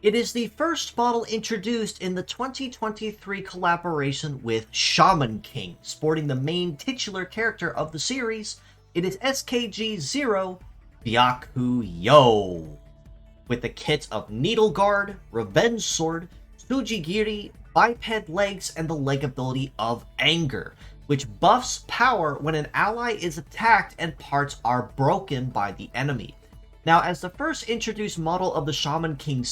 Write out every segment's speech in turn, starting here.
It is the first model introduced in the 2023 collaboration with Shaman King, sporting the main titular character of the series. It is SKG00 Byakku Yoh, with the kit of Needle Guard, Revenge Sword, Tsujigiri, Biped Legs, and the leg ability of Anger, which buffs power when an ally is attacked and parts are broken by the enemy. Now, as the first introduced model of the Shaman King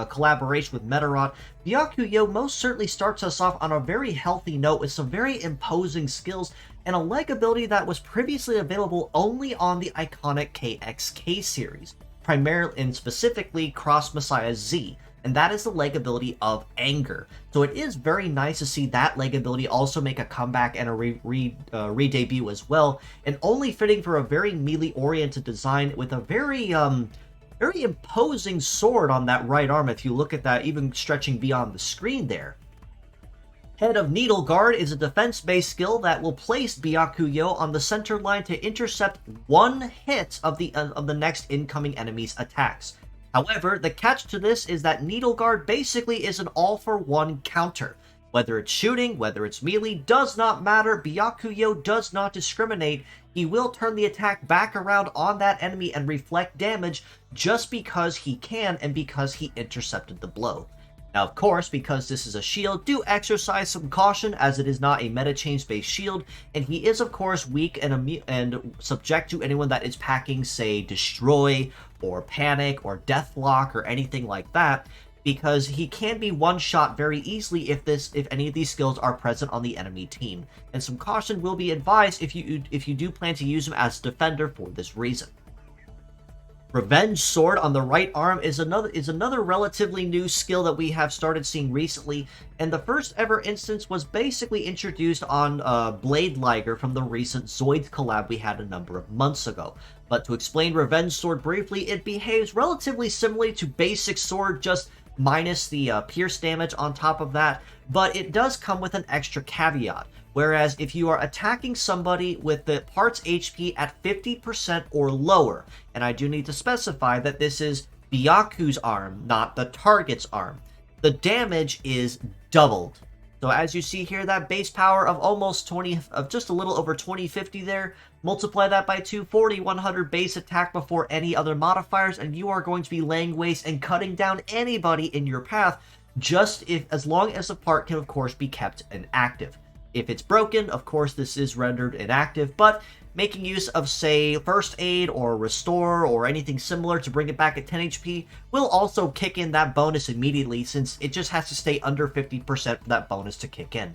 collaboration with Medarot, Byakku Yoh most certainly starts us off on a very healthy note with some very imposing skills and a leg ability that was previously available only on the iconic KXK series, primarily and specifically Cross Messiah Z, and that is the leg ability of Anger. So it is very nice to see that leg ability also make a comeback and a re-debut as well, and only fitting for a very melee-oriented design with a very imposing sword on that right arm if you look at that, even stretching beyond the screen there. Head of Needle Guard is a defense-based skill that will place Byakku Yoh on the center line to intercept one hit of the next incoming enemy's attacks. However, the catch to this is that Needle Guard basically is an all-for-one counter. Whether it's shooting, whether it's melee, does not matter. Byakku Yoh does not discriminate. He will turn the attack back around on that enemy and reflect damage just because he can and because he intercepted the blow. Now, of course, because this is a shield, do exercise some caution as it is not a meta change-based shield, and he is, of course, weak and subject to anyone that is packing, say, Destroy, or Panic, or Deathlock, or anything like that, because he can be one-shot very easily if any of these skills are present on the enemy team. And some caution will be advised if you do plan to use him as a defender for this reason. Revenge Sword on the right arm is another relatively new skill that we have started seeing recently, and the first ever instance was basically introduced on Blade Liger from the recent Zoids collab we had a number of months ago. But to explain Revenge Sword briefly, it behaves relatively similarly to basic sword, just minus the pierce damage on top of that, but it does come with an extra caveat. Whereas if you are attacking somebody with the part's HP at 50% or lower, and I do need to specify that this is Byakku's arm, not the target's arm, the damage is doubled. So as you see here, that base power of just a little over 2050 there, multiply that by 240, 100 base attack before any other modifiers, and you are going to be laying waste and cutting down anybody in your path, as long as the part can of course be kept inactive. If it's broken, of course this is rendered inactive, but making use of, say, First Aid or Restore or anything similar to bring it back at 10 HP will also kick in that bonus immediately, since it just has to stay under 50% for that bonus to kick in.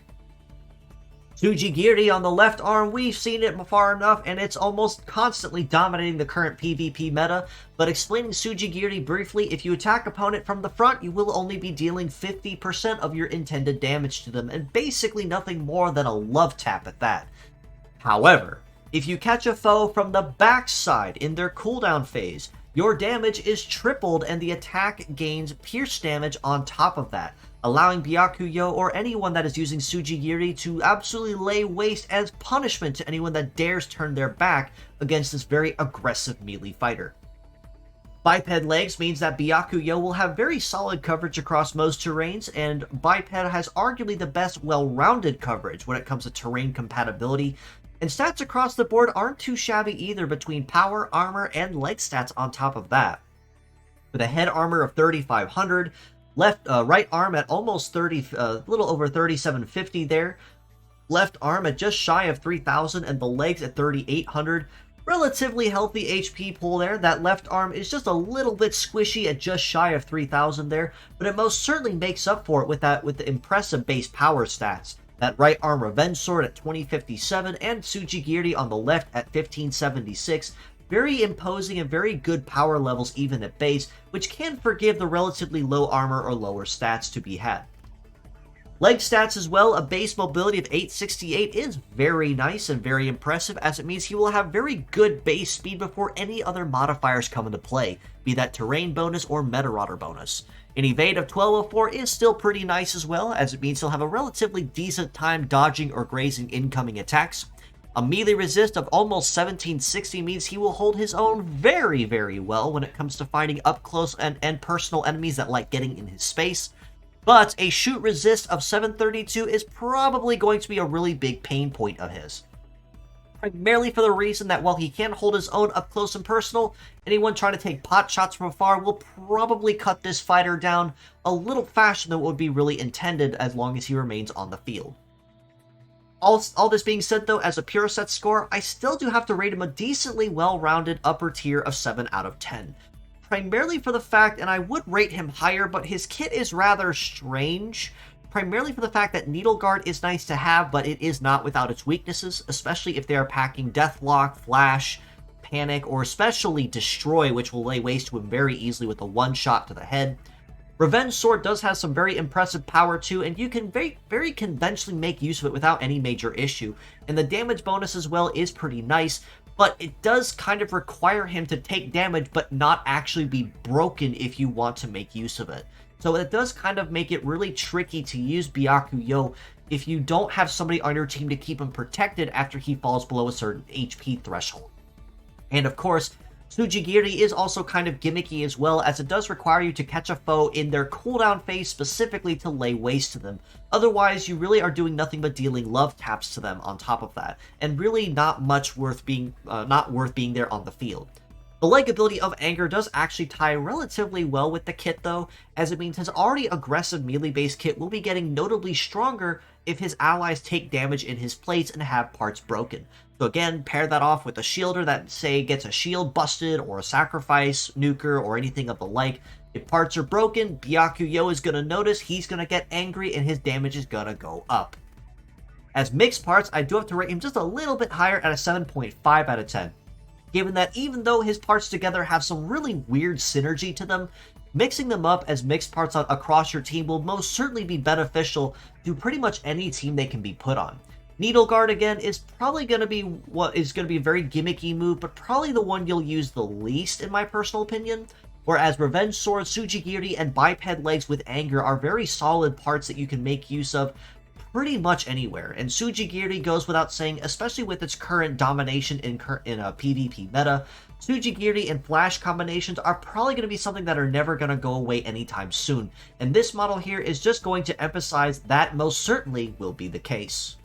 Tsujigiri on the left arm, we've seen it far enough, and it's almost constantly dominating the current PvP meta, but explaining Tsujigiri briefly, if you attack opponent from the front, you will only be dealing 50% of your intended damage to them, and basically nothing more than a love tap at that. However, if you catch a foe from the backside in their cooldown phase, your damage is tripled and the attack gains pierce damage on top of that, allowing Byakku Yoh or anyone that is using Tsujigiri to absolutely lay waste as punishment to anyone that dares turn their back against this very aggressive melee fighter. Biped Legs means that Byakku Yoh will have very solid coverage across most terrains, and Biped has arguably the best well-rounded coverage when it comes to terrain compatibility, and stats across the board aren't too shabby either between power, armor, and leg stats on top of that. With a head armor of 3500, right arm at almost a little over 3750 there, left arm at just shy of 3000, and the legs at 3800. Relatively healthy HP pool there. That left arm is just a little bit squishy at just shy of 3000 there, but it most certainly makes up for it with the impressive base power stats. That right arm Revenge Sword at 2057 and Tsujigiri on the left at 1576. Very imposing and very good power levels even at base, which can forgive the relatively low armor or lower stats to be had. Leg stats as well, a base mobility of 868 is very nice and very impressive, as it means he will have very good base speed before any other modifiers come into play, be that terrain bonus or Medarot bonus. An evade of 1204 is still pretty nice as well, as it means he'll have a relatively decent time dodging or grazing incoming attacks. A melee resist of almost 1760 means he will hold his own very, very well when it comes to fighting up close and personal enemies that like getting in his space. But a shoot resist of 732 is probably going to be a really big pain point of his. Primarily for the reason that while he can hold his own up close and personal, anyone trying to take pot shots from afar will probably cut this fighter down a little faster than would be really intended as long as he remains on the field. All this being said, though, as a pure set score, I still do have to rate him a decently well-rounded upper tier of 7 out of 10. Primarily for the fact, and I would rate him higher, but his kit is rather strange. Primarily for the fact that Needle Guard is nice to have, but it is not without its weaknesses, especially if they are packing Deathlock, Flash, Panic, or especially Destroy, which will lay waste to him very easily with a one-shot to the head. Revenge Sword does have some very impressive power too, and you can very conventionally make use of it without any major issue. And the damage bonus as well is pretty nice, but it does kind of require him to take damage but not actually be broken if you want to make use of it. So it does kind of make it really tricky to use Byakku Yoh if you don't have somebody on your team to keep him protected after he falls below a certain HP threshold. And of course, Tsujigiri is also kind of gimmicky as well, as it does require you to catch a foe in their cooldown phase specifically to lay waste to them. Otherwise, you really are doing nothing but dealing love taps to them on top of that, and really not much worth being there on the field. The leg ability of Anger does actually tie relatively well with the kit though, as it means his already aggressive melee-based kit will be getting notably stronger if his allies take damage in his place and have parts broken. So again, pair that off with a shielder that, say, gets a shield busted, or a sacrifice nuker, or anything of the like. If parts are broken, Byakku Yoh is going to notice, he's going to get angry, and his damage is going to go up. As mixed parts, I do have to rate him just a little bit higher at a 7.5 out of 10. Given that even though his parts together have some really weird synergy to them, mixing them up as mixed parts across your team will most certainly be beneficial to pretty much any team they can be put on. Needle Guard, again, is probably going to be a very gimmicky move, but probably the one you'll use the least, in my personal opinion. Whereas Revenge Sword, Tsujigiri, and Biped Legs with Anger are very solid parts that you can make use of pretty much anywhere. And Tsujigiri goes without saying, especially with its current domination in a PvP meta. Tsujigiri and Flash combinations are probably going to be something that are never going to go away anytime soon. And this model here is just going to emphasize that most certainly will be the case.